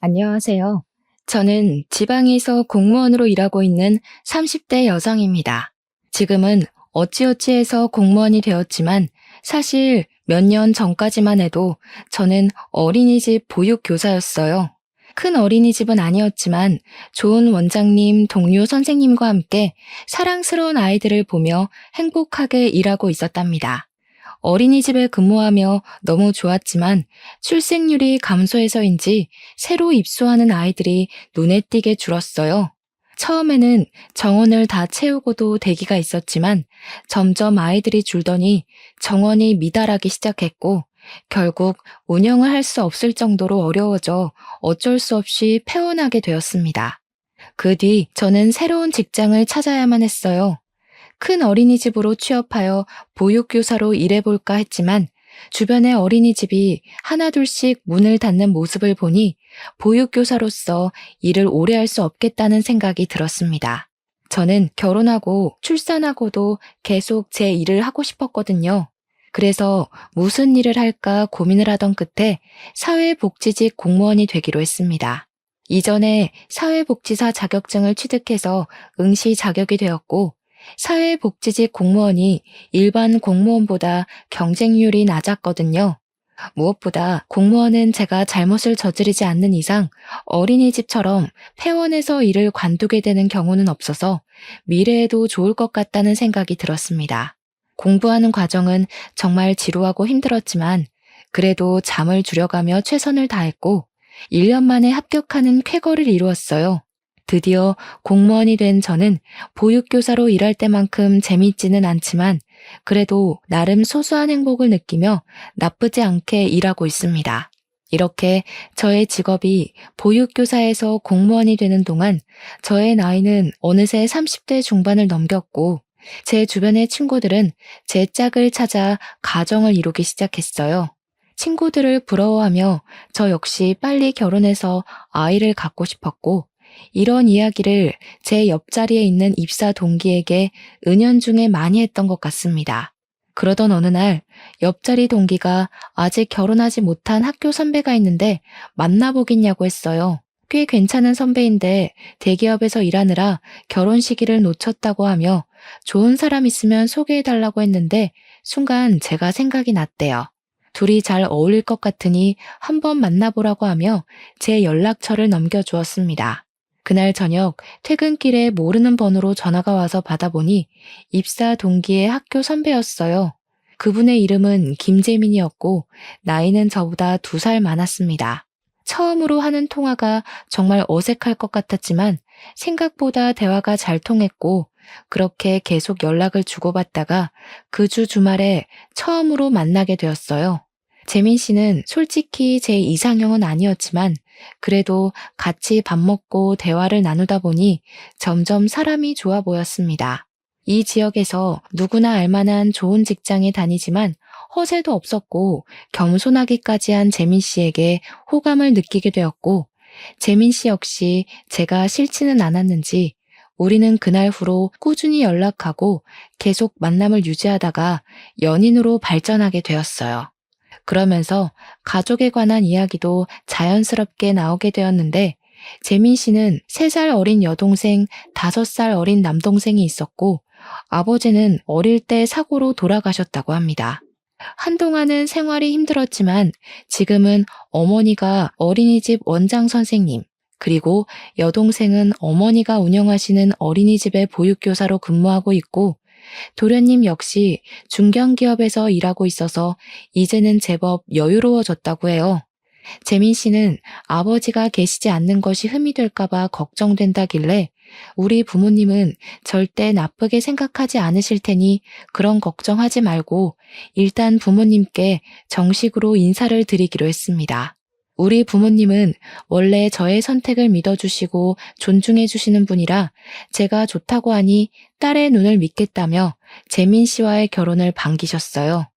안녕하세요. 저는 지방에서 공무원으로 일하고 있는 30대 여성입니다. 지금은 어찌어찌해서 공무원이 되었지만 사실 몇 년 전까지만 해도 저는 어린이집 보육교사였어요. 큰 어린이집은 아니었지만 좋은 원장님, 동료 선생님과 함께 사랑스러운 아이들을 보며 행복하게 일하고 있었답니다. 어린이집에 근무하며 너무 좋았지만 출생률이 감소해서인지 새로 입소하는 아이들이 눈에 띄게 줄었어요. 처음에는 정원을 다 채우고도 대기가 있었지만 점점 아이들이 줄더니 정원이 미달하기 시작했고 결국 운영을 할 수 없을 정도로 어려워져 어쩔 수 없이 폐원하게 되었습니다. 그 뒤 저는 새로운 직장을 찾아야만 했어요. 큰 어린이집으로 취업하여 보육교사로 일해볼까 했지만 주변의 어린이집이 하나둘씩 문을 닫는 모습을 보니 보육교사로서 일을 오래 할 수 없겠다는 생각이 들었습니다. 저는 결혼하고 출산하고도 계속 제 일을 하고 싶었거든요. 그래서 무슨 일을 할까 고민을 하던 끝에 사회복지직 공무원이 되기로 했습니다. 이전에 사회복지사 자격증을 취득해서 응시 자격이 되었고 사회복지직 공무원이 일반 공무원보다 경쟁률이 낮았거든요. 무엇보다 공무원은 제가 잘못을 저지르지 않는 이상 어린이집처럼 폐원해서 일을 관두게 되는 경우는 없어서 미래에도 좋을 것 같다는 생각이 들었습니다. 공부하는 과정은 정말 지루하고 힘들었지만 그래도 잠을 줄여가며 최선을 다했고 1년 만에 합격하는 쾌거를 이루었어요. 드디어 공무원이 된 저는 보육교사로 일할 때만큼 재밌지는 않지만 그래도 나름 소소한 행복을 느끼며 나쁘지 않게 일하고 있습니다. 이렇게 저의 직업이 보육교사에서 공무원이 되는 동안 저의 나이는 어느새 30대 중반을 넘겼고 제 주변의 친구들은 제 짝을 찾아 가정을 이루기 시작했어요. 친구들을 부러워하며 저 역시 빨리 결혼해서 아이를 갖고 싶었고 이런 이야기를 제 옆자리에 있는 입사 동기에게 은연중에 많이 했던 것 같습니다. 그러던 어느 날 옆자리 동기가 아직 결혼하지 못한 학교 선배가 있는데 만나보겠냐고 했어요. 꽤 괜찮은 선배인데 대기업에서 일하느라 결혼 시기를 놓쳤다고 하며 좋은 사람 있으면 소개해달라고 했는데 순간 제가 생각이 났대요. 둘이 잘 어울릴 것 같으니 한번 만나보라고 하며 제 연락처를 넘겨주었습니다. 그날 저녁 퇴근길에 모르는 번호로 전화가 와서 받아보니 입사 동기의 학교 선배였어요. 그분의 이름은 김재민이었고 나이는 저보다 2살 많았습니다. 처음으로 하는 통화가 정말 어색할 것 같았지만 생각보다 대화가 잘 통했고 그렇게 계속 연락을 주고받다가 그 주 주말에 처음으로 만나게 되었어요. 재민 씨는 솔직히 제 이상형은 아니었지만 그래도 같이 밥 먹고 대화를 나누다 보니 점점 사람이 좋아 보였습니다. 이 지역에서 누구나 알만한 좋은 직장에 다니지만 허세도 없었고 겸손하기까지 한 재민 씨에게 호감을 느끼게 되었고 재민 씨 역시 제가 싫지는 않았는지 우리는 그날 후로 꾸준히 연락하고 계속 만남을 유지하다가 연인으로 발전하게 되었어요. 그러면서 가족에 관한 이야기도 자연스럽게 나오게 되었는데 재민 씨는 3살 어린 여동생, 5살 어린 남동생이 있었고 아버지는 어릴 때 사고로 돌아가셨다고 합니다. 한동안은 생활이 힘들었지만 지금은 어머니가 어린이집 원장 선생님, 그리고 여동생은 어머니가 운영하시는 어린이집의 보육교사로 근무하고 있고 도련님 역시 중견기업에서 일하고 있어서 이제는 제법 여유로워졌다고 해요. 재민 씨는 아버지가 계시지 않는 것이 흠이 될까봐 걱정된다길래 우리 부모님은 절대 나쁘게 생각하지 않으실 테니 그런 걱정하지 말고 일단 부모님께 정식으로 인사를 드리기로 했습니다. 우리 부모님은 원래 저의 선택을 믿어주시고 존중해주시는 분이라 제가 좋다고 하니 딸의 눈을 믿겠다며 재민 씨와의 결혼을 반기셨어요.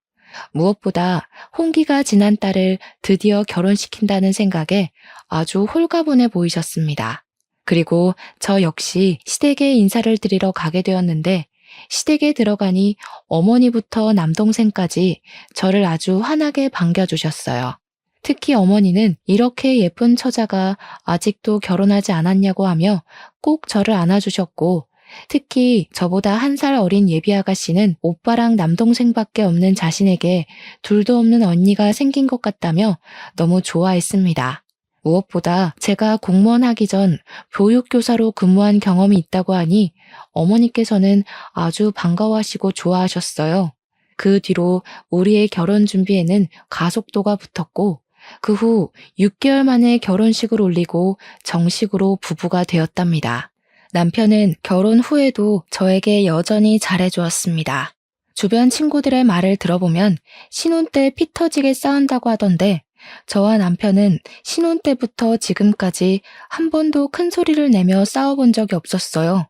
무엇보다 홍기가 지난 딸을 드디어 결혼시킨다는 생각에 아주 홀가분해 보이셨습니다. 그리고 저 역시 시댁에 인사를 드리러 가게 되었는데 시댁에 들어가니 어머니부터 남동생까지 저를 아주 환하게 반겨주셨어요. 특히 어머니는 이렇게 예쁜 처자가 아직도 결혼하지 않았냐고 하며 꼭 저를 안아주셨고, 특히 저보다 1살 어린 예비 아가씨는 오빠랑 남동생밖에 없는 자신에게 둘도 없는 언니가 생긴 것 같다며 너무 좋아했습니다. 무엇보다 제가 공무원 하기 전 보육교사로 근무한 경험이 있다고 하니 어머니께서는 아주 반가워하시고 좋아하셨어요. 그 뒤로 우리의 결혼 준비에는 가속도가 붙었고, 그 후 6개월 만에 결혼식을 올리고 정식으로 부부가 되었답니다. 남편은 결혼 후에도 저에게 여전히 잘해주었습니다. 주변 친구들의 말을 들어보면 신혼 때 피 터지게 싸운다고 하던데, 저와 남편은 신혼 때부터 지금까지 한 번도 큰 소리를 내며 싸워본 적이 없었어요.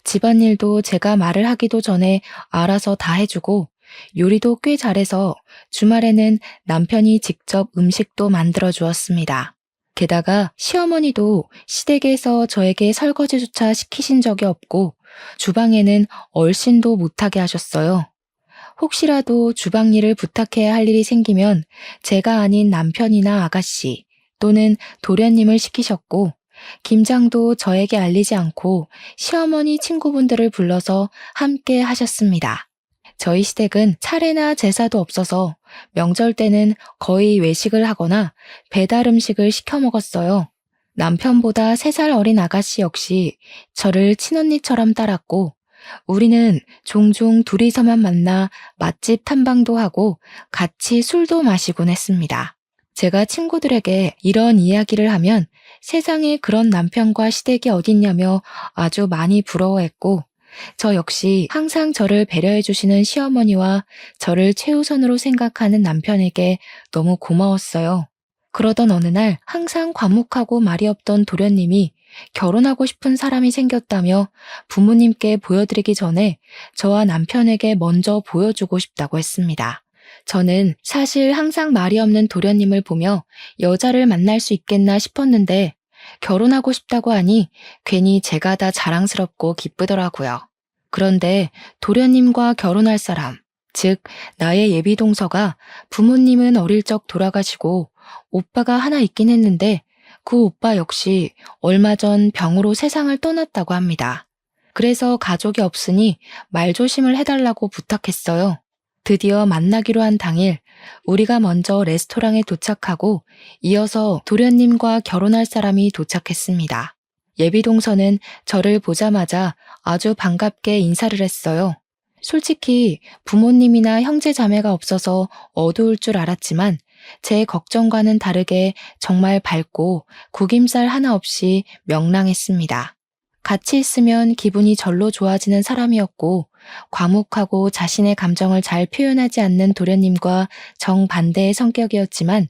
집안일도 제가 말을 하기도 전에 알아서 다 해주고, 요리도 꽤 잘해서 주말에는 남편이 직접 음식도 만들어 주었습니다. 게다가 시어머니도 시댁에서 저에게 설거지조차 시키신 적이 없고, 주방에는 얼씬도 못하게 하셨어요. 혹시라도 주방 일을 부탁해야 할 일이 생기면 제가 아닌 남편이나 아가씨 또는 도련님을 시키셨고, 김장도 저에게 알리지 않고 시어머니 친구분들을 불러서 함께 하셨습니다. 저희 시댁은 차례나 제사도 없어서 명절 때는 거의 외식을 하거나 배달 음식을 시켜 먹었어요. 남편보다 3살 어린 아가씨 역시 저를 친언니처럼 따랐고, 우리는 종종 둘이서만 만나 맛집 탐방도 하고 같이 술도 마시곤 했습니다. 제가 친구들에게 이런 이야기를 하면 세상에 그런 남편과 시댁이 어딨냐며 아주 많이 부러워했고, 저 역시 항상 저를 배려해 주시는 시어머니와 저를 최우선으로 생각하는 남편에게 너무 고마웠어요. 그러던 어느 날 항상 과묵하고 말이 없던 도련님이 결혼하고 싶은 사람이 생겼다며 부모님께 보여드리기 전에 저와 남편에게 먼저 보여주고 싶다고 했습니다. 저는 사실 항상 말이 없는 도련님을 보며 여자를 만날 수 있겠나 싶었는데, 결혼하고 싶다고 하니 괜히 제가 다 자랑스럽고 기쁘더라고요. 그런데 도련님과 결혼할 사람, 즉 나의 예비 동서가 부모님은 어릴 적 돌아가시고 오빠가 하나 있긴 했는데, 그 오빠 역시 얼마 전 병으로 세상을 떠났다고 합니다. 그래서 가족이 없으니 말조심을 해달라고 부탁했어요. 드디어 만나기로 한 당일 우리가 먼저 레스토랑에 도착하고 이어서 도련님과 결혼할 사람이 도착했습니다. 예비 동서는 저를 보자마자 아주 반갑게 인사를 했어요. 솔직히 부모님이나 형제 자매가 없어서 어두울 줄 알았지만 제 걱정과는 다르게 정말 밝고 구김살 하나 없이 명랑했습니다. 같이 있으면 기분이 절로 좋아지는 사람이었고, 과묵하고 자신의 감정을 잘 표현하지 않는 도련님과 정반대의 성격이었지만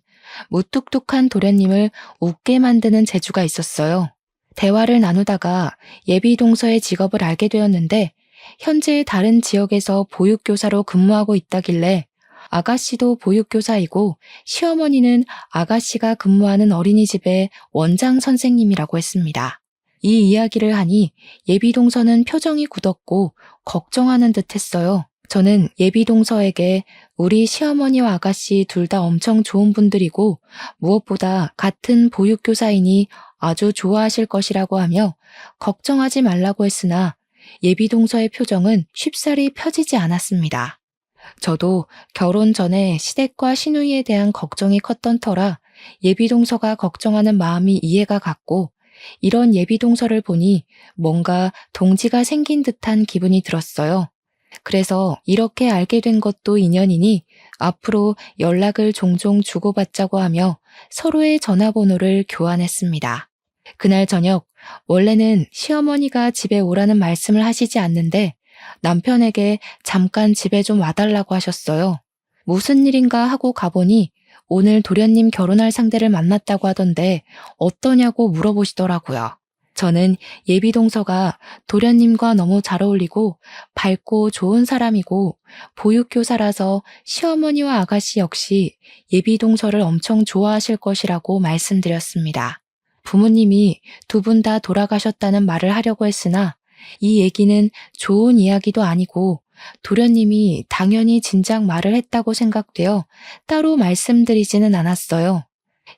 무뚝뚝한 도련님을 웃게 만드는 재주가 있었어요. 대화를 나누다가 예비 동서의 직업을 알게 되었는데, 현재 다른 지역에서 보육교사로 근무하고 있다길래 아가씨도 보육교사이고 시어머니는 아가씨가 근무하는 어린이집의 원장 선생님이라고 했습니다. 이 이야기를 하니 예비 동서는 표정이 굳었고 걱정하는 듯 했어요. 저는 예비 동서에게 우리 시어머니와 아가씨 둘 다 엄청 좋은 분들이고 무엇보다 같은 보육교사이니 아주 좋아하실 것이라고 하며 걱정하지 말라고 했으나, 예비 동서의 표정은 쉽사리 펴지지 않았습니다. 저도 결혼 전에 시댁과 시누이에 대한 걱정이 컸던 터라 예비 동서가 걱정하는 마음이 이해가 갔고, 이런 예비 동서를 보니 뭔가 동지가 생긴 듯한 기분이 들었어요. 그래서 이렇게 알게 된 것도 인연이니 앞으로 연락을 종종 주고받자고 하며 서로의 전화번호를 교환했습니다. 그날 저녁, 원래는 시어머니가 집에 오라는 말씀을 하시지 않는데 남편에게 잠깐 집에 좀 와달라고 하셨어요. 무슨 일인가 하고 가보니 오늘 도련님 결혼할 상대를 만났다고 하던데 어떠냐고 물어보시더라고요. 저는 예비 동서가 도련님과 너무 잘 어울리고 밝고 좋은 사람이고 보육교사라서 시어머니와 아가씨 역시 예비 동서를 엄청 좋아하실 것이라고 말씀드렸습니다. 부모님이 두 분 다 돌아가셨다는 말을 하려고 했으나 이 얘기는 좋은 이야기도 아니고 도련님이 당연히 진작 말을 했다고 생각되어 따로 말씀드리지는 않았어요.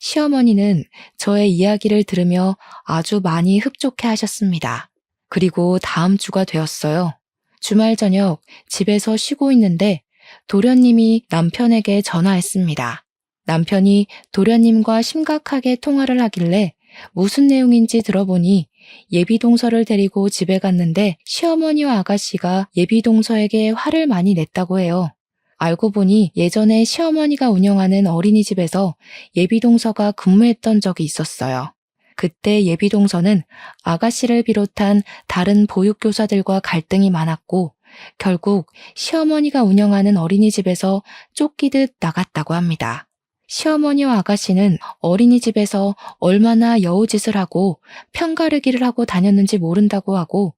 시어머니는 저의 이야기를 들으며 아주 많이 흡족해 하셨습니다. 그리고 다음 주가 되었어요. 주말 저녁 집에서 쉬고 있는데 도련님이 남편에게 전화했습니다. 남편이 도련님과 심각하게 통화를 하길래 무슨 내용인지 들어보니 예비동서를 데리고 집에 갔는데 시어머니와 아가씨가 예비동서에게 화를 많이 냈다고 해요. 알고 보니 예전에 시어머니가 운영하는 어린이집에서 예비동서가 근무했던 적이 있었어요. 그때 예비동서는 아가씨를 비롯한 다른 보육교사들과 갈등이 많았고 결국 시어머니가 운영하는 어린이집에서 쫓기듯 나갔다고 합니다. 시어머니와 아가씨는 어린이집에서 얼마나 여우짓을 하고 편가르기를 하고 다녔는지 모른다고 하고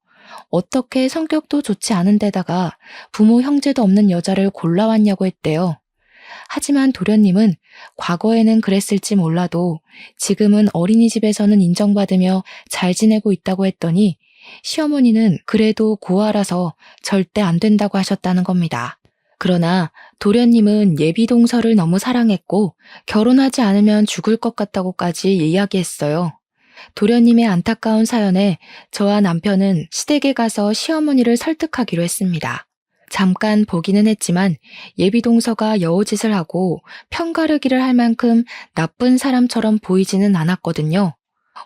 어떻게 성격도 좋지 않은 데다가 부모 형제도 없는 여자를 골라왔냐고 했대요. 하지만 도련님은 과거에는 그랬을지 몰라도 지금은 어린이집에서는 인정받으며 잘 지내고 있다고 했더니 시어머니는 그래도 고아라서 절대 안 된다고 하셨다는 겁니다. 그러나 도련님은 예비동서를 너무 사랑했고 결혼하지 않으면 죽을 것 같다고까지 이야기했어요. 도련님의 안타까운 사연에 저와 남편은 시댁에 가서 시어머니를 설득하기로 했습니다. 잠깐 보기는 했지만 예비동서가 여우짓을 하고 편가르기를 할 만큼 나쁜 사람처럼 보이지는 않았거든요.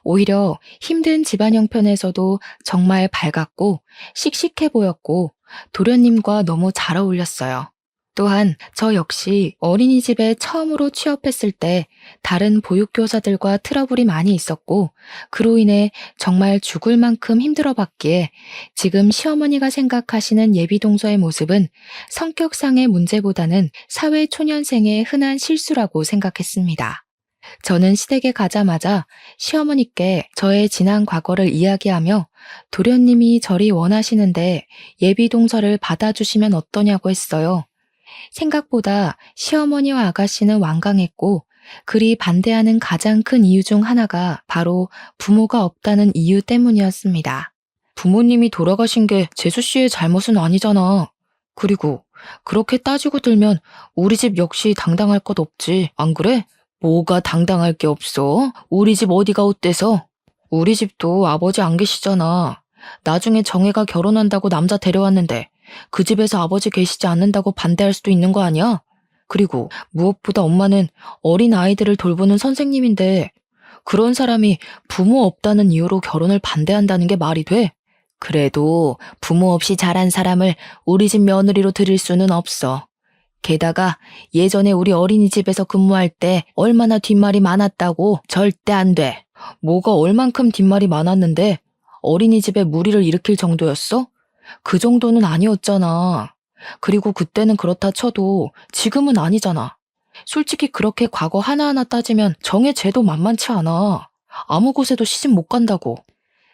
오히려 힘든 집안 형편에서도 정말 밝았고 씩씩해 보였고 도련님과 너무 잘 어울렸어요. 또한 저 역시 어린이집에 처음으로 취업했을 때 다른 보육교사들과 트러블이 많이 있었고 그로 인해 정말 죽을 만큼 힘들어봤기에 지금 시어머니가 생각하시는 예비동서의 모습은 성격상의 문제보다는 사회초년생의 흔한 실수라고 생각했습니다. 저는 시댁에 가자마자 시어머니께 저의 지난 과거를 이야기하며 도련님이 저리 원하시는데 예비동서를 받아주시면 어떠냐고 했어요. 생각보다 시어머니와 아가씨는 완강했고 그리 반대하는 가장 큰 이유 중 하나가 바로 부모가 없다는 이유 때문이었습니다. 부모님이 돌아가신 게 재수 씨의 잘못은 아니잖아. 그리고 그렇게 따지고 들면 우리 집 역시 당당할 것 없지, 안 그래? 뭐가 당당할 게 없어? 우리 집 어디가 어때서? 우리 집도 아버지 안 계시잖아. 나중에 정혜가 결혼한다고 남자 데려왔는데 그 집에서 아버지 계시지 않는다고 반대할 수도 있는 거 아니야? 그리고 무엇보다 엄마는 어린 아이들을 돌보는 선생님인데 그런 사람이 부모 없다는 이유로 결혼을 반대한다는 게 말이 돼? 그래도 부모 없이 자란 사람을 우리 집 며느리로 들일 수는 없어. 게다가 예전에 우리 어린이집에서 근무할 때 얼마나 뒷말이 많았다고. 절대 안 돼. 뭐가 얼만큼 뒷말이 많았는데 어린이집에 무리를 일으킬 정도였어? 그 정도는 아니었잖아. 그리고 그때는 그렇다 쳐도 지금은 아니잖아. 솔직히 그렇게 과거 하나하나 따지면 정의 죄도 만만치 않아. 아무 곳에도 시집 못 간다고.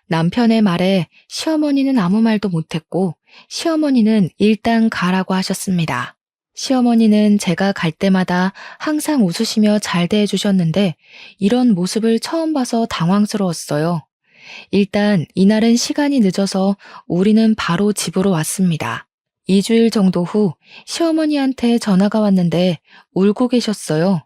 남편의 말에 시어머니는 아무 말도 못했고 시어머니는 일단 가라고 하셨습니다. 시어머니는 제가 갈 때마다 항상 웃으시며 잘 대해주셨는데 이런 모습을 처음 봐서 당황스러웠어요. 일단 이날은 시간이 늦어서 우리는 바로 집으로 왔습니다. 2주일 정도 후 시어머니한테 전화가 왔는데 울고 계셨어요.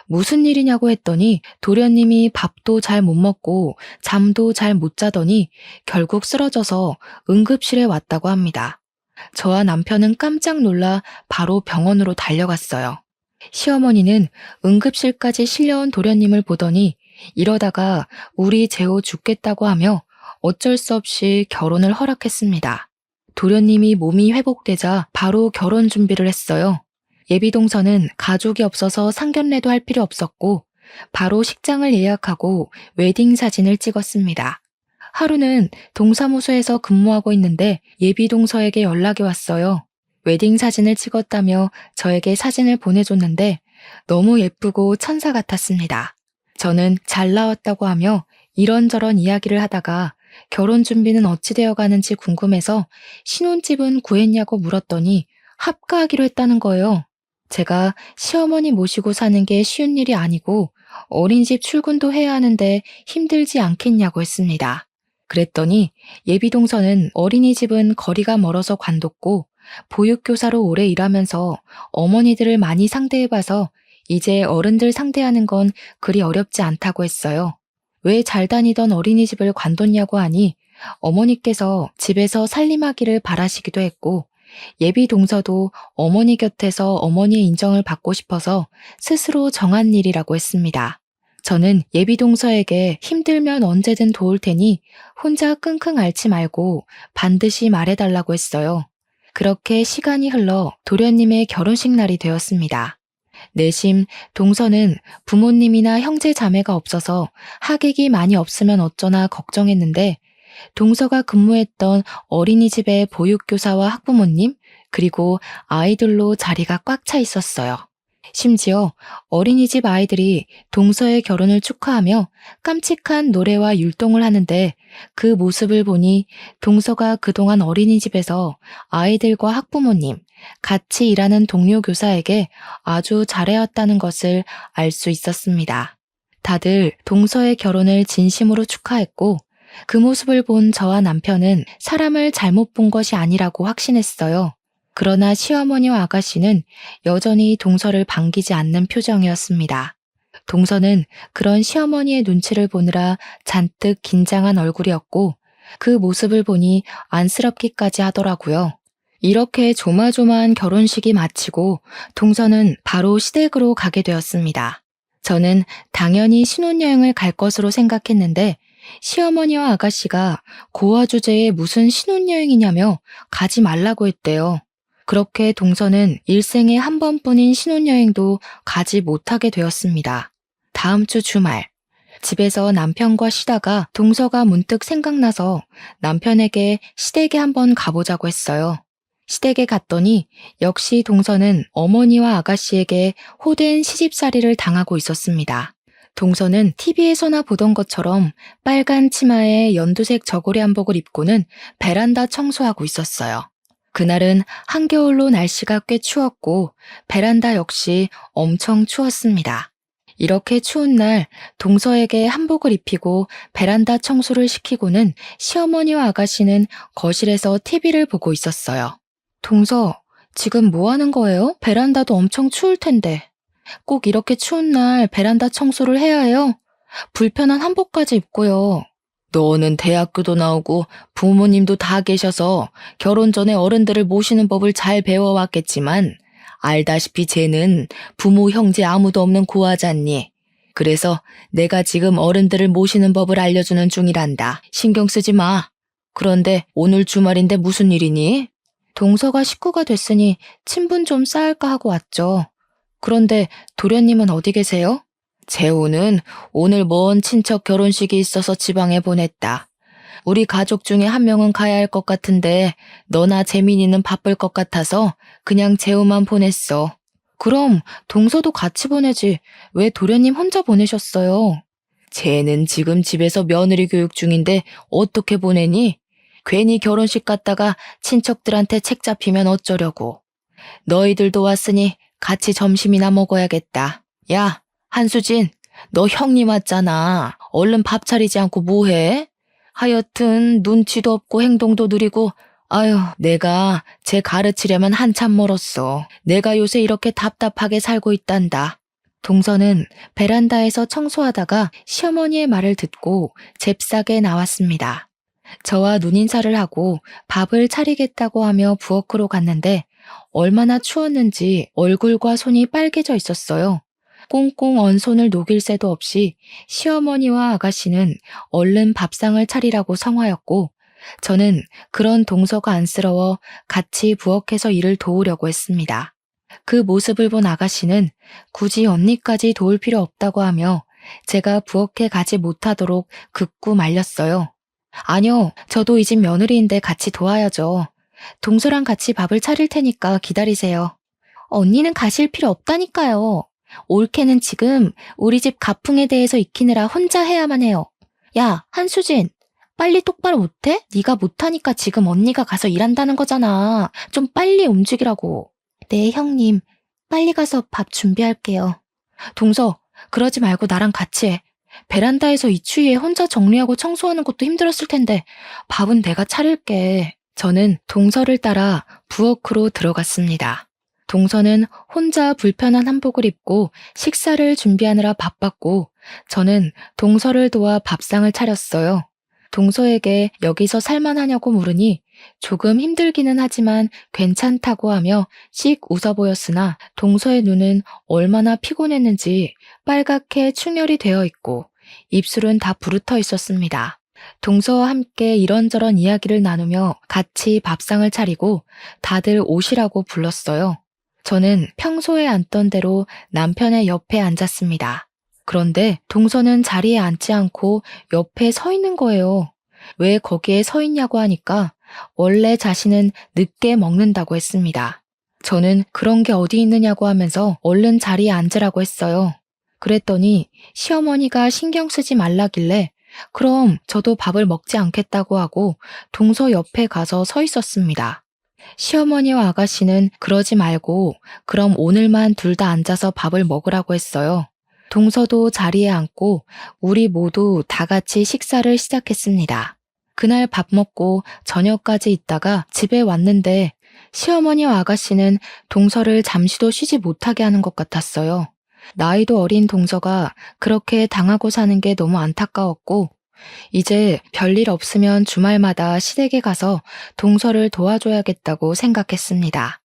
무슨 일이냐고 했더니 도련님이 밥도 잘 못 먹고 잠도 잘 못 자더니 결국 쓰러져서 응급실에 왔다고 합니다. 저와 남편은 깜짝 놀라 바로 병원으로 달려갔어요. 시어머니는 응급실까지 실려온 도련님을 보더니 이러다가 우리 재호 죽겠다고 하며 어쩔 수 없이 결혼을 허락했습니다. 도련님이 몸이 회복되자 바로 결혼 준비를 했어요. 예비동서는 가족이 없어서 상견례도 할 필요 없었고 바로 식장을 예약하고 웨딩 사진을 찍었습니다. 하루는 동사무소에서 근무하고 있는데 예비동서에게 연락이 왔어요. 웨딩 사진을 찍었다며 저에게 사진을 보내줬는데 너무 예쁘고 천사 같았습니다. 저는 잘 나왔다고 하며 이런저런 이야기를 하다가 결혼 준비는 어찌 되어 가는지 궁금해서 신혼집은 구했냐고 물었더니 합가하기로 했다는 거예요. 제가 시어머니 모시고 사는 게 쉬운 일이 아니고 어린이집 출근도 해야 하는데 힘들지 않겠냐고 했습니다. 그랬더니 예비동서는 어린이집은 거리가 멀어서 관뒀고 보육교사로 오래 일하면서 어머니들을 많이 상대해봐서 이제 어른들 상대하는 건 그리 어렵지 않다고 했어요. 왜 잘 다니던 어린이집을 관뒀냐고 하니 어머니께서 집에서 살림하기를 바라시기도 했고 예비 동서도 어머니 곁에서 어머니의 인정을 받고 싶어서 스스로 정한 일이라고 했습니다. 저는 예비 동서에게 힘들면 언제든 도울 테니 혼자 끙끙 앓지 말고 반드시 말해달라고 했어요. 그렇게 시간이 흘러 도련님의 결혼식 날이 되었습니다. 내심 동서는 부모님이나 형제 자매가 없어서 하객이 많이 없으면 어쩌나 걱정했는데 동서가 근무했던 어린이집의 보육교사와 학부모님 그리고 아이들로 자리가 꽉 차 있었어요. 심지어 어린이집 아이들이 동서의 결혼을 축하하며 깜찍한 노래와 율동을 하는데 그 모습을 보니 동서가 그동안 어린이집에서 아이들과 학부모님, 같이 일하는 동료 교사에게 아주 잘해왔다는 것을 알 수 있었습니다. 다들 동서의 결혼을 진심으로 축하했고 그 모습을 본 저와 남편은 사람을 잘못 본 것이 아니라고 확신했어요. 그러나 시어머니와 아가씨는 여전히 동서를 반기지 않는 표정이었습니다. 동서는 그런 시어머니의 눈치를 보느라 잔뜩 긴장한 얼굴이었고 그 모습을 보니 안쓰럽기까지 하더라고요. 이렇게 조마조마한 결혼식이 마치고 동서는 바로 시댁으로 가게 되었습니다. 저는 당연히 신혼여행을 갈 것으로 생각했는데 시어머니와 아가씨가 고아 주제에 무슨 신혼여행이냐며 가지 말라고 했대요. 그렇게 동서는 일생에 한 번뿐인 신혼여행도 가지 못하게 되었습니다. 다음 주 주말, 집에서 남편과 쉬다가 동서가 문득 생각나서 남편에게 시댁에 한번 가보자고 했어요. 시댁에 갔더니 역시 동서는 어머니와 아가씨에게 호된 시집살이를 당하고 있었습니다. 동서는 TV에서나 보던 것처럼 빨간 치마에 연두색 저고리 한복을 입고는 베란다 청소하고 있었어요. 그날은 한겨울로 날씨가 꽤 추웠고 베란다 역시 엄청 추웠습니다. 이렇게 추운 날 동서에게 한복을 입히고 베란다 청소를 시키고는 시어머니와 아가씨는 거실에서 TV를 보고 있었어요. 동서, 지금 뭐 하는 거예요? 베란다도 엄청 추울 텐데. 꼭 이렇게 추운 날 베란다 청소를 해야 해요? 불편한 한복까지 입고요. 너는 대학교도 나오고 부모님도 다 계셔서 결혼 전에 어른들을 모시는 법을 잘 배워왔겠지만 알다시피 쟤는 부모 형제 아무도 없는 고아잖니. 그래서 내가 지금 어른들을 모시는 법을 알려주는 중이란다. 신경 쓰지 마. 그런데 오늘 주말인데 무슨 일이니? 동서가 식구가 됐으니 친분 좀 쌓을까 하고 왔죠. 그런데 도련님은 어디 계세요? 재호는 오늘 먼 친척 결혼식이 있어서 지방에 보냈다. 우리 가족 중에 한 명은 가야 할 것 같은데 너나 재민이는 바쁠 것 같아서 그냥 재호만 보냈어. 그럼 동서도 같이 보내지. 왜 도련님 혼자 보내셨어요? 쟤는 지금 집에서 며느리 교육 중인데 어떻게 보내니? 괜히 결혼식 갔다가 친척들한테 책 잡히면 어쩌려고. 너희들도 왔으니 같이 점심이나 먹어야겠다. 야, 한수진, 너 형님 왔잖아. 얼른 밥 차리지 않고 뭐해? 하여튼 눈치도 없고 행동도 느리고 아유, 내가 쟤 가르치려면 한참 멀었어. 내가 요새 이렇게 답답하게 살고 있단다. 동서는 베란다에서 청소하다가 시어머니의 말을 듣고 잽싸게 나왔습니다. 저와 눈인사를 하고 밥을 차리겠다고 하며 부엌으로 갔는데 얼마나 추웠는지 얼굴과 손이 빨개져 있었어요. 꽁꽁 언 손을 녹일 새도 없이 시어머니와 아가씨는 얼른 밥상을 차리라고 성화였고 저는 그런 동서가 안쓰러워 같이 부엌에서 일을 도우려고 했습니다. 그 모습을 본 아가씨는 굳이 언니까지 도울 필요 없다고 하며 제가 부엌에 가지 못하도록 극구 말렸어요. 아니요, 저도 이 집 며느리인데 같이 도와야죠. 동서랑 같이 밥을 차릴 테니까 기다리세요. 언니는 가실 필요 없다니까요. 올케는 지금 우리 집 가풍에 대해서 익히느라 혼자 해야만 해요. 야, 한수진, 빨리 똑바로 못해? 네가 못하니까 지금 언니가 가서 일한다는 거잖아. 좀 빨리 움직이라고. 네, 형님. 빨리 가서 밥 준비할게요. 동서, 그러지 말고 나랑 같이 해. 베란다에서 이 추위에 혼자 정리하고 청소하는 것도 힘들었을 텐데 밥은 내가 차릴게. 저는 동서를 따라 부엌으로 들어갔습니다. 동서는 혼자 불편한 한복을 입고 식사를 준비하느라 바빴고 저는 동서를 도와 밥상을 차렸어요. 동서에게 여기서 살만하냐고 물으니 조금 힘들기는 하지만 괜찮다고 하며 씩 웃어 보였으나 동서의 눈은 얼마나 피곤했는지 빨갛게 충혈이 되어 있고 입술은 다 부르터 있었습니다. 동서와 함께 이런저런 이야기를 나누며 같이 밥상을 차리고 다들 오시라고 불렀어요. 저는 평소에 앉던 대로 남편의 옆에 앉았습니다. 그런데 동서는 자리에 앉지 않고 옆에 서 있는 거예요. 왜 거기에 서 있냐고 하니까 원래 자신은 늦게 먹는다고 했습니다. 저는 그런 게 어디 있느냐고 하면서 얼른 자리에 앉으라고 했어요. 그랬더니 시어머니가 신경 쓰지 말라길래 그럼 저도 밥을 먹지 않겠다고 하고 동서 옆에 가서 서 있었습니다. 시어머니와 아가씨는 그러지 말고 그럼 오늘만 둘 다 앉아서 밥을 먹으라고 했어요. 동서도 자리에 앉고 우리 모두 다 같이 식사를 시작했습니다. 그날 밥 먹고 저녁까지 있다가 집에 왔는데 시어머니와 아가씨는 동서를 잠시도 쉬지 못하게 하는 것 같았어요. 나이도 어린 동서가 그렇게 당하고 사는 게 너무 안타까웠고 이제 별일 없으면 주말마다 시댁에 가서 동서를 도와줘야겠다고 생각했습니다.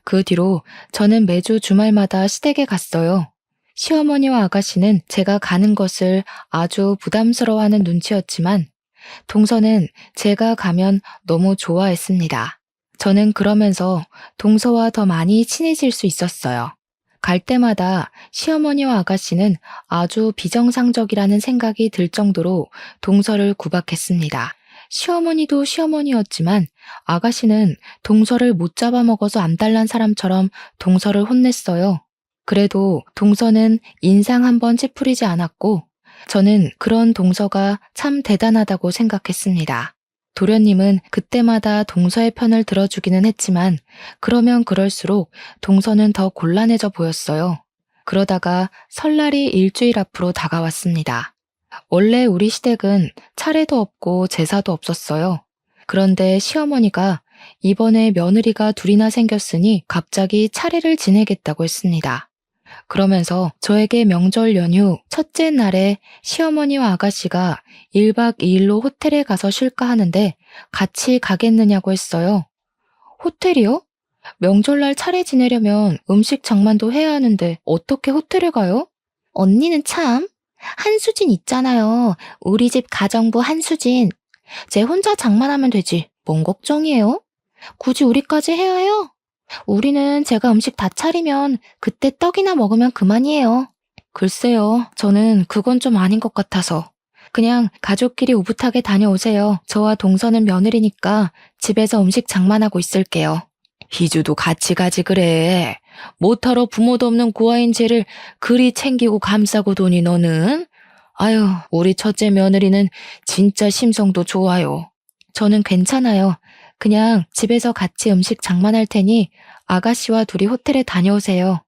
그 뒤로 저는 매주 주말마다 시댁에 갔어요. 시어머니와 아가씨는 제가 가는 것을 아주 부담스러워하는 눈치였지만 동서는 제가 가면 너무 좋아했습니다. 저는 그러면서 동서와 더 많이 친해질 수 있었어요. 갈 때마다 시어머니와 아가씨는 아주 비정상적이라는 생각이 들 정도로 동서를 구박했습니다. 시어머니도 시어머니였지만 아가씨는 동서를 못 잡아먹어서 암달난 사람처럼 동서를 혼냈어요. 그래도 동서는 인상 한번 찌푸리지 않았고 저는 그런 동서가 참 대단하다고 생각했습니다. 도련님은 그때마다 동서의 편을 들어주기는 했지만 그러면 그럴수록 동서는 더 곤란해져 보였어요. 그러다가 설날이 일주일 앞으로 다가왔습니다. 원래 우리 시댁은 차례도 없고 제사도 없었어요. 그런데 시어머니가 이번에 며느리가 둘이나 생겼으니 갑자기 차례를 지내겠다고 했습니다. 그러면서 저에게 명절 연휴 첫째 날에 시어머니와 아가씨가 1박 2일로 호텔에 가서 쉴까 하는데 같이 가겠느냐고 했어요. 호텔이요? 명절날 차례 지내려면 음식 장만도 해야 하는데 어떻게 호텔에 가요? 언니는 참, 한수진 있잖아요. 우리 집 가정부 한수진. 쟤 혼자 장만하면 되지. 뭔 걱정이에요? 굳이 우리까지 해야 해요? 우리는 제가 음식 다 차리면 그때 떡이나 먹으면 그만이에요. 글쎄요, 저는 그건 좀 아닌 것 같아서. 그냥 가족끼리 오붓하게 다녀오세요. 저와 동서는 며느리니까 집에서 음식 장만하고 있을게요. 희주도 같이 가지 그래. 못하러 부모도 없는 고아인 쟤를 그리 챙기고 감싸고 도니 너는? 아유, 우리 첫째 며느리는 진짜 심성도 좋아요. 저는 괜찮아요. 그냥 집에서 같이 음식 장만할 테니 아가씨와 둘이 호텔에 다녀오세요.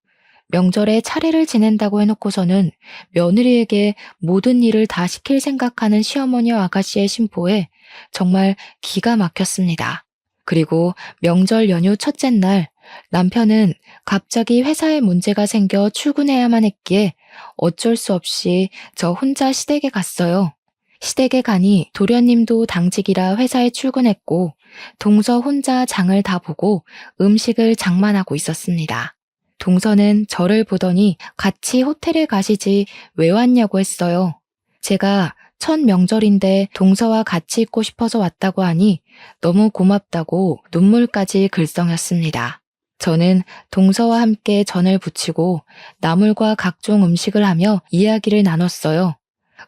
명절에 차례를 지낸다고 해놓고서는 며느리에게 모든 일을 다 시킬 생각하는 시어머니와 아가씨의 심보에 정말 기가 막혔습니다. 그리고 명절 연휴 첫째 날 남편은 갑자기 회사에 문제가 생겨 출근해야만 했기에 어쩔 수 없이 저 혼자 시댁에 갔어요. 시댁에 가니 도련님도 당직이라 회사에 출근했고 동서 혼자 장을 다 보고 음식을 장만하고 있었습니다. 동서는 저를 보더니 같이 호텔에 가시지 왜 왔냐고 했어요. 제가 첫 명절인데 동서와 같이 있고 싶어서 왔다고 하니 너무 고맙다고 눈물까지 글썽였습니다. 저는 동서와 함께 전을 부치고 나물과 각종 음식을 하며 이야기를 나눴어요.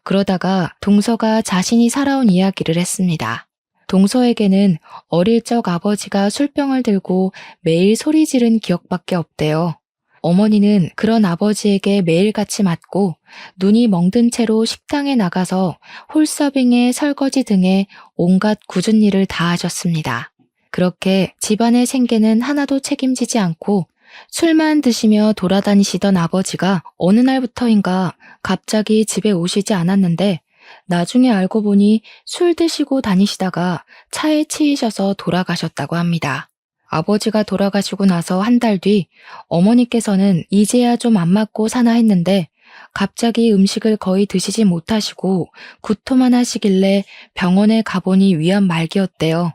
그러다가 동서가 자신이 살아온 이야기를 했습니다. 동서에게는 어릴 적 아버지가 술병을 들고 매일 소리 지른 기억밖에 없대요. 어머니는 그런 아버지에게 매일같이 맞고 눈이 멍든 채로 식당에 나가서 홀서빙에 설거지 등의 온갖 굳은 일을 다 하셨습니다. 그렇게 집안의 생계는 하나도 책임지지 않고 술만 드시며 돌아다니시던 아버지가 어느 날부터인가 갑자기 집에 오시지 않았는데 나중에 알고 보니 술 드시고 다니시다가 차에 치이셔서 돌아가셨다고 합니다. 아버지가 돌아가시고 나서 한 달 뒤 어머니께서는 이제야 좀 안 맞고 사나 했는데 갑자기 음식을 거의 드시지 못하시고 구토만 하시길래 병원에 가보니 위암 말기였대요.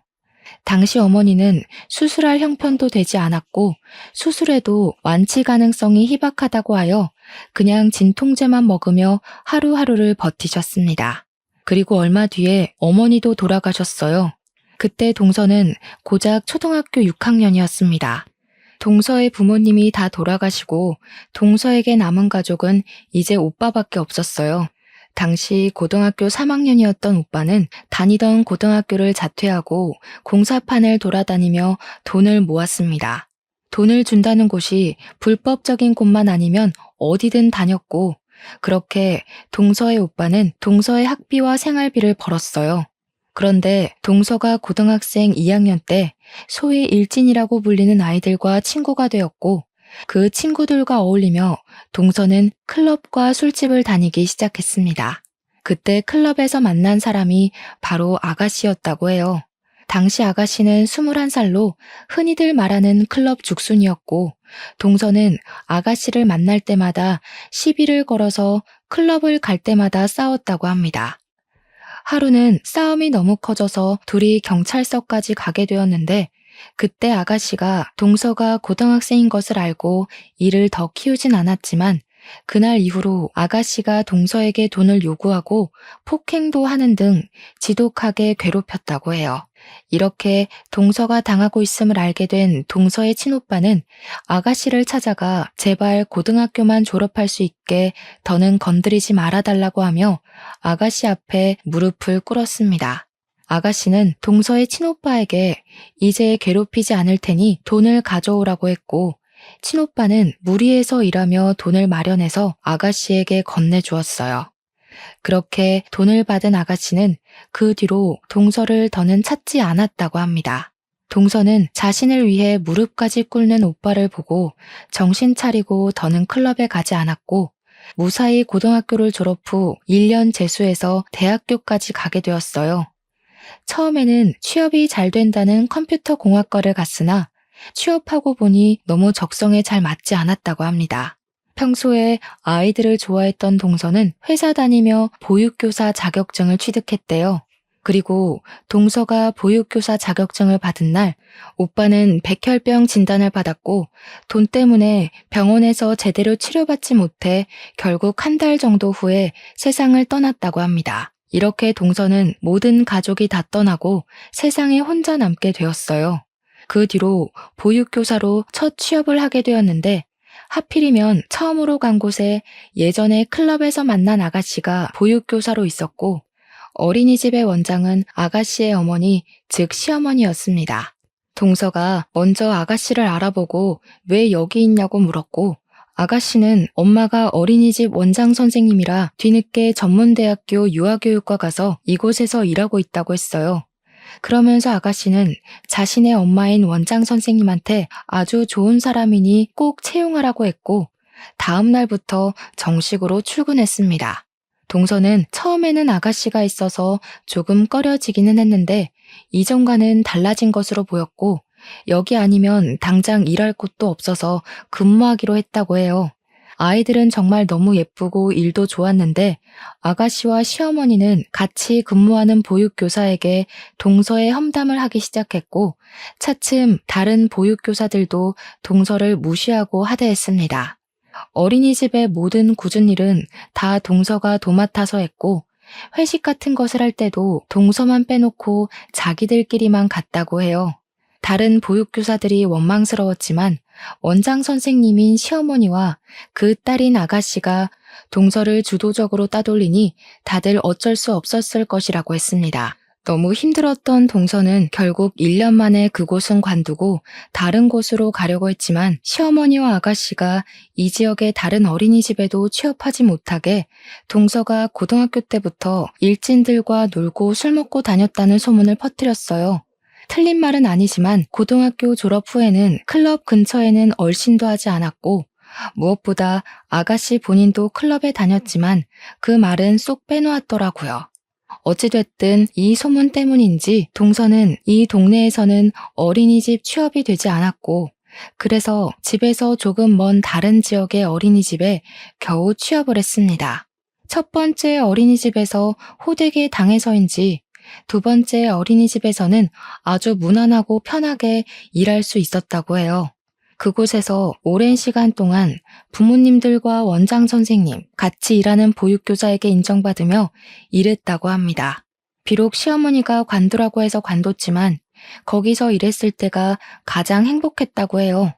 당시 어머니는 수술할 형편도 되지 않았고 수술해도 완치 가능성이 희박하다고 하여 그냥 진통제만 먹으며 하루하루를 버티셨습니다. 그리고 얼마 뒤에 어머니도 돌아가셨어요. 그때 동서는 고작 초등학교 6학년이었습니다. 동서의 부모님이 다 돌아가시고 동서에게 남은 가족은 이제 오빠밖에 없었어요. 당시 고등학교 3학년이었던 오빠는 다니던 고등학교를 자퇴하고 공사판을 돌아다니며 돈을 모았습니다. 돈을 준다는 곳이 불법적인 곳만 아니면 어디든 다녔고, 그렇게 동서의 오빠는 동서의 학비와 생활비를 벌었어요. 그런데 동서가 고등학생 2학년 때 소위 일진이라고 불리는 아이들과 친구가 되었고, 그 친구들과 어울리며 동서는 클럽과 술집을 다니기 시작했습니다. 그때 클럽에서 만난 사람이 바로 아가씨였다고 해요. 당시 아가씨는 21살로 흔히들 말하는 클럽 죽순이었고, 동서는 아가씨를 만날 때마다 시비를 걸어서 클럽을 갈 때마다 싸웠다고 합니다. 하루는 싸움이 너무 커져서 둘이 경찰서까지 가게 되었는데, 그때 아가씨가 동서가 고등학생인 것을 알고 이를 더 키우진 않았지만 그날 이후로 아가씨가 동서에게 돈을 요구하고 폭행도 하는 등 지독하게 괴롭혔다고 해요. 이렇게 동서가 당하고 있음을 알게 된 동서의 친오빠는 아가씨를 찾아가 제발 고등학교만 졸업할 수 있게 더는 건드리지 말아달라고 하며 아가씨 앞에 무릎을 꿇었습니다. 아가씨는 동서의 친오빠에게 이제 괴롭히지 않을 테니 돈을 가져오라고 했고, 친오빠는 무리해서 일하며 돈을 마련해서 아가씨에게 건네주었어요. 그렇게 돈을 받은 아가씨는 그 뒤로 동서를 더는 찾지 않았다고 합니다. 동서는 자신을 위해 무릎까지 꿇는 오빠를 보고 정신 차리고 더는 클럽에 가지 않았고, 무사히 고등학교를 졸업 후 1년 재수해서 대학교까지 가게 되었어요. 처음에는 취업이 잘 된다는 컴퓨터 공학과를 갔으나 취업하고 보니 너무 적성에 잘 맞지 않았다고 합니다. 평소에 아이들을 좋아했던 동서는 회사 다니며 보육교사 자격증을 취득했대요. 그리고 동서가 보육교사 자격증을 받은 날 오빠는 백혈병 진단을 받았고 돈 때문에 병원에서 제대로 치료받지 못해 결국 한 달 정도 후에 세상을 떠났다고 합니다. 이렇게 동서는 모든 가족이 다 떠나고 세상에 혼자 남게 되었어요. 그 뒤로 보육교사로 첫 취업을 하게 되었는데 하필이면 처음으로 간 곳에 예전에 클럽에서 만난 아가씨가 보육교사로 있었고 어린이집의 원장은 아가씨의 어머니, 즉 시어머니였습니다. 동서가 먼저 아가씨를 알아보고 왜 여기 있냐고 물었고 아가씨는 엄마가 어린이집 원장 선생님이라 뒤늦게 전문대학교 유아교육과 가서 이곳에서 일하고 있다고 했어요. 그러면서 아가씨는 자신의 엄마인 원장 선생님한테 아주 좋은 사람이니 꼭 채용하라고 했고 다음 날부터 정식으로 출근했습니다. 동서는 처음에는 아가씨가 있어서 조금 꺼려지기는 했는데 이전과는 달라진 것으로 보였고 여기 아니면 당장 일할 곳도 없어서 근무하기로 했다고 해요. 아이들은 정말 너무 예쁘고 일도 좋았는데 아가씨와 시어머니는 같이 근무하는 보육교사에게 동서의 험담을 하기 시작했고 차츰 다른 보육교사들도 동서를 무시하고 하대했습니다. 어린이집의 모든 굳은 일은 다 동서가 도맡아서 했고 회식 같은 것을 할 때도 동서만 빼놓고 자기들끼리만 갔다고 해요. 다른 보육교사들이 원망스러웠지만 원장 선생님인 시어머니와 그 딸인 아가씨가 동서를 주도적으로 따돌리니 다들 어쩔 수 없었을 것이라고 했습니다. 너무 힘들었던 동서는 결국 1년 만에 그곳은 관두고 다른 곳으로 가려고 했지만 시어머니와 아가씨가 이 지역의 다른 어린이집에도 취업하지 못하게 동서가 고등학교 때부터 일진들과 놀고 술 먹고 다녔다는 소문을 퍼뜨렸어요. 틀린 말은 아니지만 고등학교 졸업 후에는 클럽 근처에는 얼씬도 하지 않았고 무엇보다 아가씨 본인도 클럽에 다녔지만 그 말은 쏙 빼놓았더라고요. 어찌됐든 이 소문 때문인지 동서는 이 동네에서는 어린이집 취업이 되지 않았고, 그래서 집에서 조금 먼 다른 지역의 어린이집에 겨우 취업을 했습니다. 첫 번째 어린이집에서 호되게 당해서인지 두 번째 어린이집에서는 아주 무난하고 편하게 일할 수 있었다고 해요. 그곳에서 오랜 시간 동안 부모님들과 원장 선생님, 같이 일하는 보육교사에게 인정받으며 일했다고 합니다. 비록 시어머니가 관두라고 해서 관뒀지만 거기서 일했을 때가 가장 행복했다고 해요.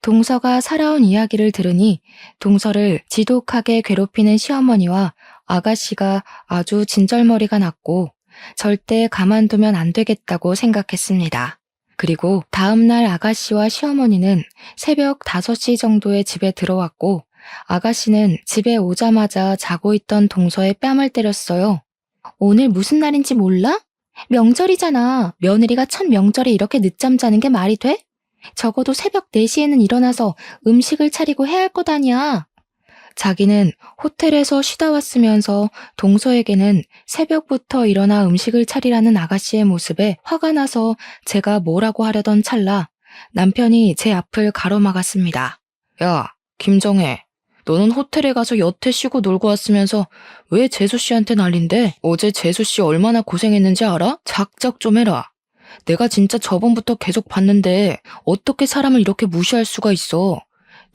동서가 살아온 이야기를 들으니 동서를 지독하게 괴롭히는 시어머니와 아가씨가 아주 진절머리가 났고 절대 가만두면 안 되겠다고 생각했습니다. 그리고 다음날 아가씨와 시어머니는 새벽 5시 정도에 집에 들어왔고 아가씨는 집에 오자마자 자고 있던 동서의 뺨을 때렸어요. 오늘 무슨 날인지 몰라? 명절이잖아. 며느리가 첫 명절에 이렇게 늦잠 자는 게 말이 돼? 적어도 새벽 4시에는 일어나서 음식을 차리고 해야 할 것 아니야. 자기는 호텔에서 쉬다 왔으면서 동서에게는 새벽부터 일어나 음식을 차리라는 아가씨의 모습에 화가 나서 제가 뭐라고 하려던 찰나 남편이 제 앞을 가로막았습니다. 야, 김정혜. 너는 호텔에 가서 여태 쉬고 놀고 왔으면서 왜 재수씨한테 난린데? 어제 재수씨 얼마나 고생했는지 알아? 작작 좀 해라. 내가 진짜 저번부터 계속 봤는데 어떻게 사람을 이렇게 무시할 수가 있어?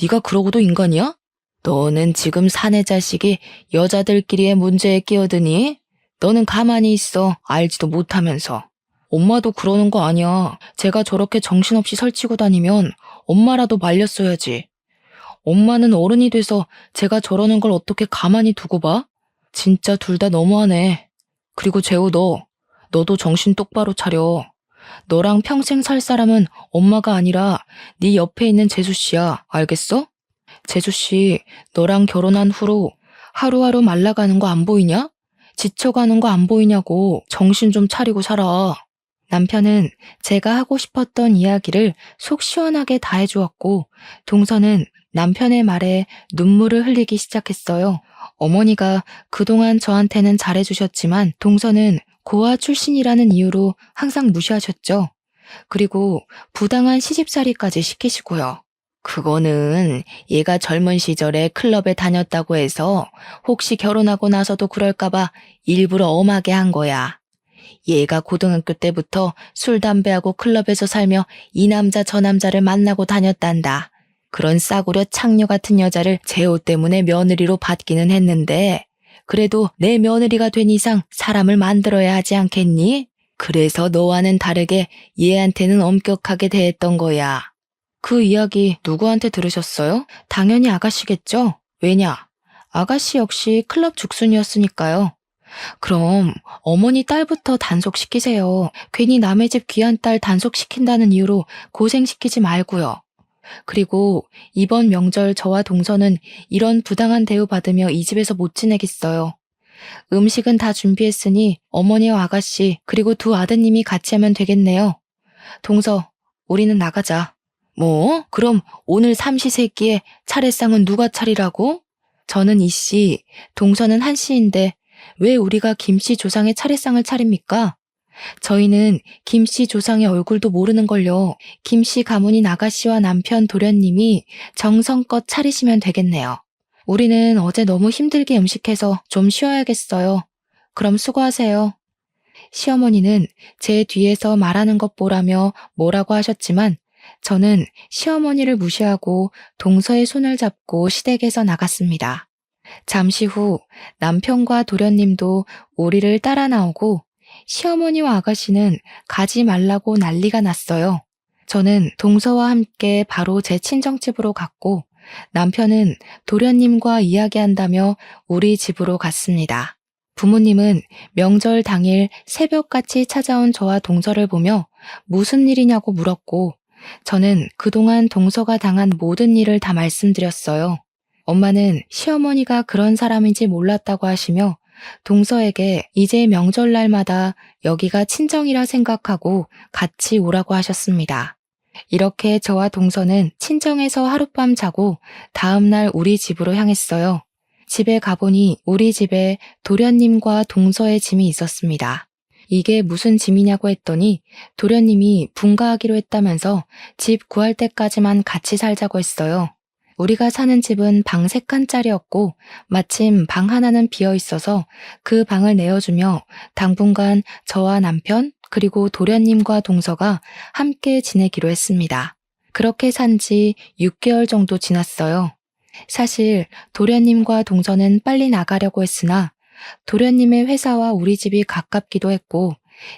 네가 그러고도 인간이야? 너는 지금 사내 자식이 여자들끼리의 문제에 끼어드니? 너는 가만히 있어. 알지도 못하면서. 엄마도 그러는 거 아니야. 제가 저렇게 정신없이 설치고 다니면 엄마라도 말렸어야지. 엄마는 어른이 돼서 제가 저러는 걸 어떻게 가만히 두고 봐? 진짜 둘 다 너무하네. 그리고 재호 너도 정신 똑바로 차려. 너랑 평생 살 사람은 엄마가 아니라 네 옆에 있는 재수씨야. 알겠어? 재수씨, 너랑 결혼한 후로 하루하루 말라가는 거 안 보이냐? 지쳐가는 거 안 보이냐고 정신 좀 차리고 살아. 남편은 제가 하고 싶었던 이야기를 속 시원하게 다 해주었고 동서는 남편의 말에 눈물을 흘리기 시작했어요. 어머니가 그동안 저한테는 잘해주셨지만 동서는 고아 출신이라는 이유로 항상 무시하셨죠. 그리고 부당한 시집살이까지 시키시고요. 그거는 얘가 젊은 시절에 클럽에 다녔다고 해서 혹시 결혼하고 나서도 그럴까봐 일부러 엄하게 한 거야. 얘가 고등학교 때부터 술, 담배하고 클럽에서 살며 이 남자 저 남자를 만나고 다녔단다. 그런 싸구려 창녀 같은 여자를 재호 때문에 며느리로 받기는 했는데 그래도 내 며느리가 된 이상 사람을 만들어야 하지 않겠니? 그래서 너와는 다르게 얘한테는 엄격하게 대했던 거야. 그 이야기 누구한테 들으셨어요? 당연히 아가씨겠죠? 왜냐? 아가씨 역시 클럽 죽순이었으니까요. 그럼 어머니 딸부터 단속시키세요. 괜히 남의 집 귀한 딸 단속시킨다는 이유로 고생시키지 말고요. 그리고 이번 명절 저와 동서는 이런 부당한 대우 받으며 이 집에서 못 지내겠어요. 음식은 다 준비했으니 어머니와 아가씨 그리고 두 아드님이 같이 하면 되겠네요. 동서, 우리는 나가자. 뭐? 그럼 오늘 삼시세끼에 차례상은 누가 차리라고? 저는 이씨, 동서는 한씨인데 왜 우리가 김씨 조상의 차례상을 차립니까? 저희는 김씨 조상의 얼굴도 모르는걸요. 김씨 가문인 아가씨와 남편 도련님이 정성껏 차리시면 되겠네요. 우리는 어제 너무 힘들게 음식해서 좀 쉬어야겠어요. 그럼 수고하세요. 시어머니는 제 뒤에서 말하는 것 보라며 뭐라고 하셨지만 저는 시어머니를 무시하고 동서의 손을 잡고 시댁에서 나갔습니다. 잠시 후 남편과 도련님도 우리를 따라 나오고 시어머니와 아가씨는 가지 말라고 난리가 났어요. 저는 동서와 함께 바로 제 친정집으로 갔고 남편은 도련님과 이야기한다며 우리 집으로 갔습니다. 부모님은 명절 당일 새벽같이 찾아온 저와 동서를 보며 무슨 일이냐고 물었고 저는 그동안 동서가 당한 모든 일을 다 말씀드렸어요. 엄마는 시어머니가 그런 사람인지 몰랐다고 하시며 동서에게 이제 명절날마다 여기가 친정이라 생각하고 같이 오라고 하셨습니다. 이렇게 저와 동서는 친정에서 하룻밤 자고 다음날 우리 집으로 향했어요. 집에 가보니 우리 집에 도련님과 동서의 짐이 있었습니다. 이게 무슨 짐이냐고 했더니 도련님이 분가하기로 했다면서 집 구할 때까지만 같이 살자고 했어요. 우리가 사는 집은 방 3칸짜리였고 마침 방 하나는 비어 있어서 그 방을 내어주며 당분간 저와 남편 그리고 도련님과 동서가 함께 지내기로 했습니다. 그렇게 산 지 6개월 정도 지났어요. 사실 도련님과 동서는 빨리 나가려고 했으나 도련님의 회사와 우리 집이 가깝기도 했고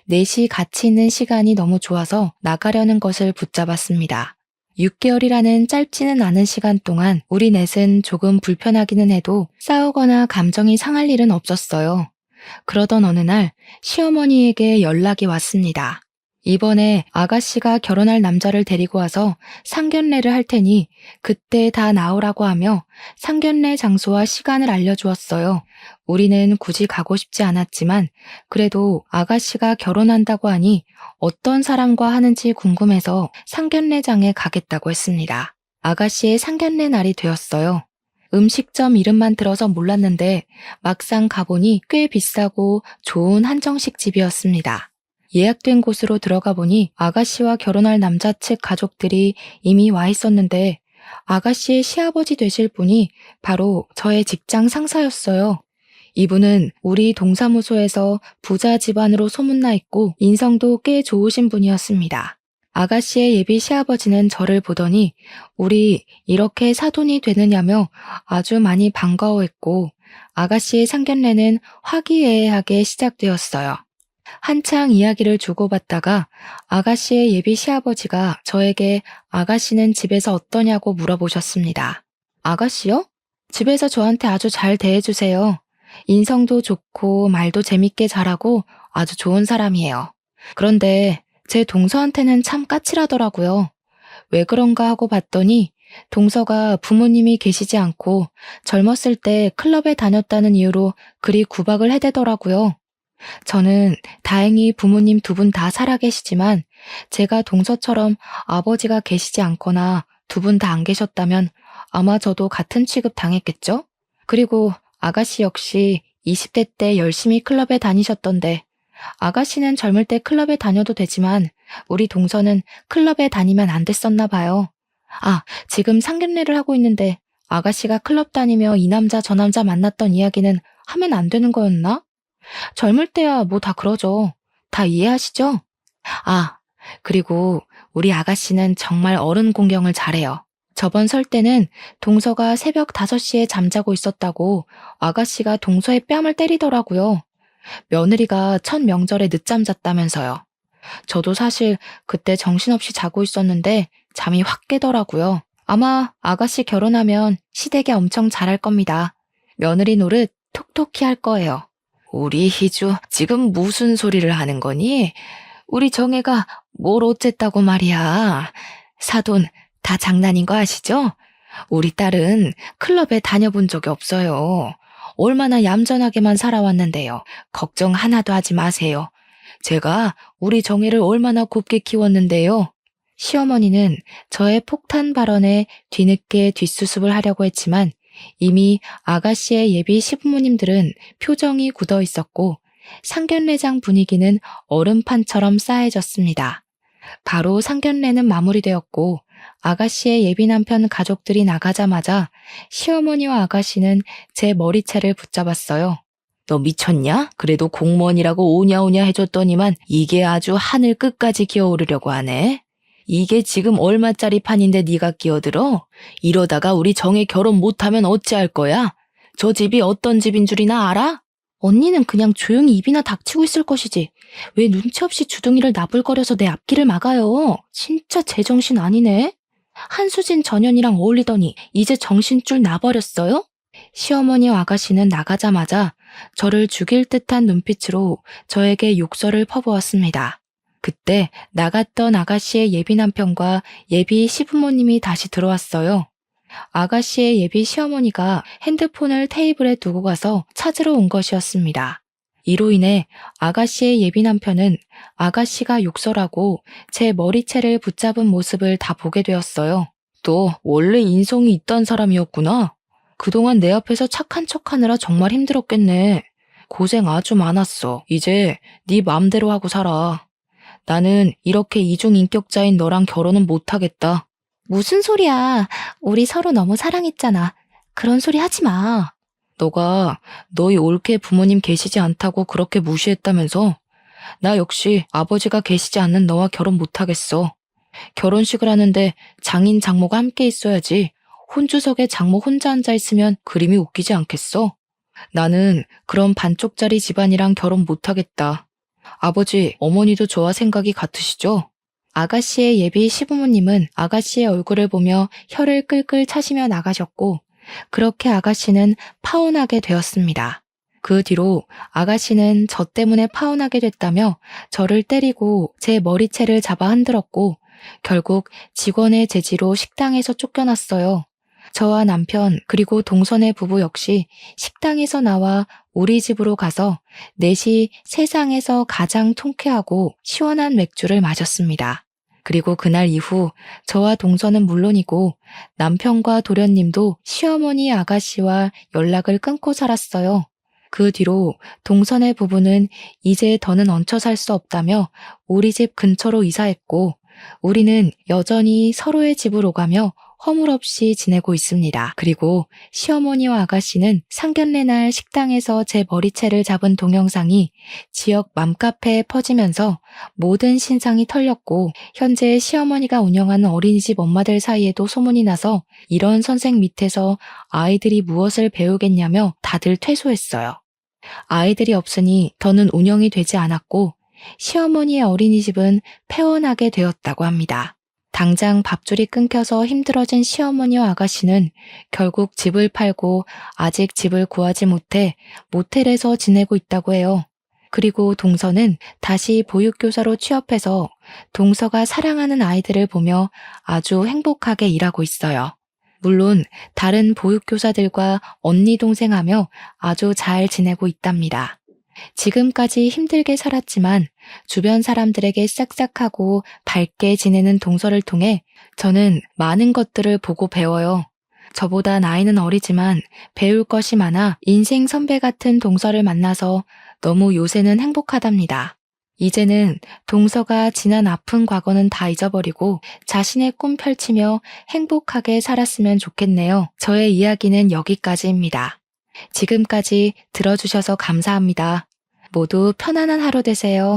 넷이 같이 있는 시간이 너무 좋아서 나가려는 것을 붙잡았습니다. 6개월이라는 짧지는 않은 시간 동안 우리 넷은 조금 불편하기는 해도 싸우거나 감정이 상할 일은 없었어요. 그러던 어느 날 시어머니에게 연락이 왔습니다. 이번에 아가씨가 결혼할 남자를 데리고 와서 상견례를 할 테니 그때 다 나오라고 하며 상견례 장소와 시간을 알려주었어요. 우리는 굳이 가고 싶지 않았지만 그래도 아가씨가 결혼한다고 하니 어떤 사람과 하는지 궁금해서 상견례장에 가겠다고 했습니다. 아가씨의 상견례 날이 되었어요. 음식점 이름만 들어서 몰랐는데 막상 가보니 꽤 비싸고 좋은 한정식 집이었습니다. 예약된 곳으로 들어가 보니 아가씨와 결혼할 남자 측 가족들이 이미 와 있었는데 아가씨의 시아버지 되실 분이 바로 저의 직장 상사였어요. 이분은 우리 동사무소에서 부자 집안으로 소문나 있고 인성도 꽤 좋으신 분이었습니다. 아가씨의 예비 시아버지는 저를 보더니 우리 이렇게 사돈이 되느냐며 아주 많이 반가워했고 아가씨의 상견례는 화기애애하게 시작되었어요. 한창 이야기를 주고받다가 아가씨의 예비 시아버지가 저에게 아가씨는 집에서 어떠냐고 물어보셨습니다. 아가씨요? 집에서 저한테 아주 잘 대해주세요. 인성도 좋고 말도 재밌게 잘하고 아주 좋은 사람이에요. 그런데 제 동서한테는 참 까칠하더라고요. 왜 그런가 하고 봤더니 동서가 부모님이 계시지 않고 젊었을 때 클럽에 다녔다는 이유로 그리 구박을 해대더라고요. 저는 다행히 부모님 2분 다 살아계시지만 제가 동서처럼 아버지가 계시지 않거나 2분 다 안 계셨다면 아마 저도 같은 취급 당했겠죠? 그리고 아가씨 역시 20대 때 열심히 클럽에 다니셨던데 아가씨는 젊을 때 클럽에 다녀도 되지만 우리 동서는 클럽에 다니면 안 됐었나 봐요. 아, 지금 상견례를 하고 있는데 아가씨가 클럽 다니며 이 남자 저 남자 만났던 이야기는 하면 안 되는 거였나? 젊을 때야 뭐 다 그러죠. 다 이해하시죠? 아, 그리고 우리 아가씨는 정말 어른 공경을 잘해요. 저번 설 때는 동서가 새벽 5시에 잠자고 있었다고 아가씨가 동서의 뺨을 때리더라고요. 며느리가 첫 명절에 늦잠 잤다면서요. 저도 사실 그때 정신없이 자고 있었는데 잠이 확 깨더라고요. 아마 아가씨 결혼하면 시댁에 엄청 잘할 겁니다. 며느리 노릇 톡톡히 할 거예요. 우리 희주 지금 무슨 소리를 하는 거니? 우리 정혜가 뭘 어쨌다고 말이야. 사돈 다 장난인 거 아시죠? 우리 딸은 클럽에 다녀본 적이 없어요. 얼마나 얌전하게만 살아왔는데요. 걱정 하나도 하지 마세요. 제가 우리 정혜를 얼마나 곱게 키웠는데요. 시어머니는 저의 폭탄 발언에 뒤늦게 뒷수습을 하려고 했지만 이미 아가씨의 예비 시부모님들은 표정이 굳어 있었고 상견례장 분위기는 얼음판처럼 싸해졌습니다. 바로 상견례는 마무리되었고 아가씨의 예비 남편 가족들이 나가자마자 시어머니와 아가씨는 제 머리채를 붙잡았어요. 너 미쳤냐? 그래도 공무원이라고 오냐오냐 해줬더니만 이게 아주 하늘 끝까지 기어오르려고 하네. 이게 지금 얼마짜리 판인데 네가 끼어들어? 이러다가 우리 정혜 결혼 못하면 어찌할 거야? 저 집이 어떤 집인 줄이나 알아? 언니는 그냥 조용히 입이나 닥치고 있을 것이지. 왜 눈치 없이 주둥이를 나불거려서 내 앞길을 막아요? 진짜 제정신 아니네. 한수진 전현이랑 어울리더니 이제 정신줄 나버렸어요? 시어머니와 아가씨는 나가자마자 저를 죽일 듯한 눈빛으로 저에게 욕설을 퍼부었습니다. 그때 나갔던 아가씨의 예비 남편과 예비 시부모님이 다시 들어왔어요. 아가씨의 예비 시어머니가 핸드폰을 테이블에 두고 가서 찾으러 온 것이었습니다. 이로 인해 아가씨의 예비 남편은 아가씨가 욕설하고 제 머리채를 붙잡은 모습을 다 보게 되었어요. 또 원래 인성이 있던 사람이었구나. 그동안 내 앞에서 착한 척하느라 정말 힘들었겠네. 고생 아주 많았어. 이제 네 맘대로 하고 살아. 나는 이렇게 이중인격자인 너랑 결혼은 못하겠다. 무슨 소리야. 우리 서로 너무 사랑했잖아. 그런 소리 하지 마. 너가 너희 올케 부모님 계시지 않다고 그렇게 무시했다면서? 나 역시 아버지가 계시지 않는 너와 결혼 못하겠어. 결혼식을 하는데 장인 장모가 함께 있어야지. 혼주석에 장모 혼자 앉아 있으면 그림이 웃기지 않겠어? 나는 그런 반쪽짜리 집안이랑 결혼 못하겠다. 아버지, 어머니도 저와 생각이 같으시죠? 아가씨의 예비 시부모님은 아가씨의 얼굴을 보며 혀를 끌끌 차시며 나가셨고, 그렇게 아가씨는 파혼하게 되었습니다. 그 뒤로 아가씨는 저 때문에 파혼하게 됐다며 저를 때리고 제 머리채를 잡아 흔들었고, 결국 직원의 제지로 식당에서 쫓겨났어요. 저와 남편 그리고 동선의 부부 역시 식당에서 나와 우리 집으로 가서 넷이 세상에서 가장 통쾌하고 시원한 맥주를 마셨습니다. 그리고 그날 이후 저와 동선은 물론이고 남편과 도련님도 시어머니 아가씨와 연락을 끊고 살았어요. 그 뒤로 동선의 부부는 이제 더는 얹혀 살 수 없다며 우리 집 근처로 이사했고 우리는 여전히 서로의 집으로 가며 허물없이 지내고 있습니다. 그리고 시어머니와 아가씨는 상견례 날 식당에서 제 머리채를 잡은 동영상이 지역 맘카페에 퍼지면서 모든 신상이 털렸고 현재 시어머니가 운영하는 어린이집 엄마들 사이에도 소문이 나서 이런 선생 밑에서 아이들이 무엇을 배우겠냐며 다들 퇴소했어요. 아이들이 없으니 더는 운영이 되지 않았고 시어머니의 어린이집은 폐원하게 되었다고 합니다. 당장 밥줄이 끊겨서 힘들어진 시어머니와 아가씨는 결국 집을 팔고 아직 집을 구하지 못해 모텔에서 지내고 있다고 해요. 그리고 동서는 다시 보육교사로 취업해서 동서가 사랑하는 아이들을 보며 아주 행복하게 일하고 있어요. 물론 다른 보육교사들과 언니 동생하며 아주 잘 지내고 있답니다. 지금까지 힘들게 살았지만 주변 사람들에게 싹싹하고 밝게 지내는 동서를 통해 저는 많은 것들을 보고 배워요. 저보다 나이는 어리지만 배울 것이 많아 인생 선배 같은 동서를 만나서 너무 요새는 행복하답니다. 이제는 동서가 지난 아픈 과거는 다 잊어버리고 자신의 꿈 펼치며 행복하게 살았으면 좋겠네요. 저의 이야기는 여기까지입니다. 지금까지 들어주셔서 감사합니다. 모두 편안한 하루 되세요.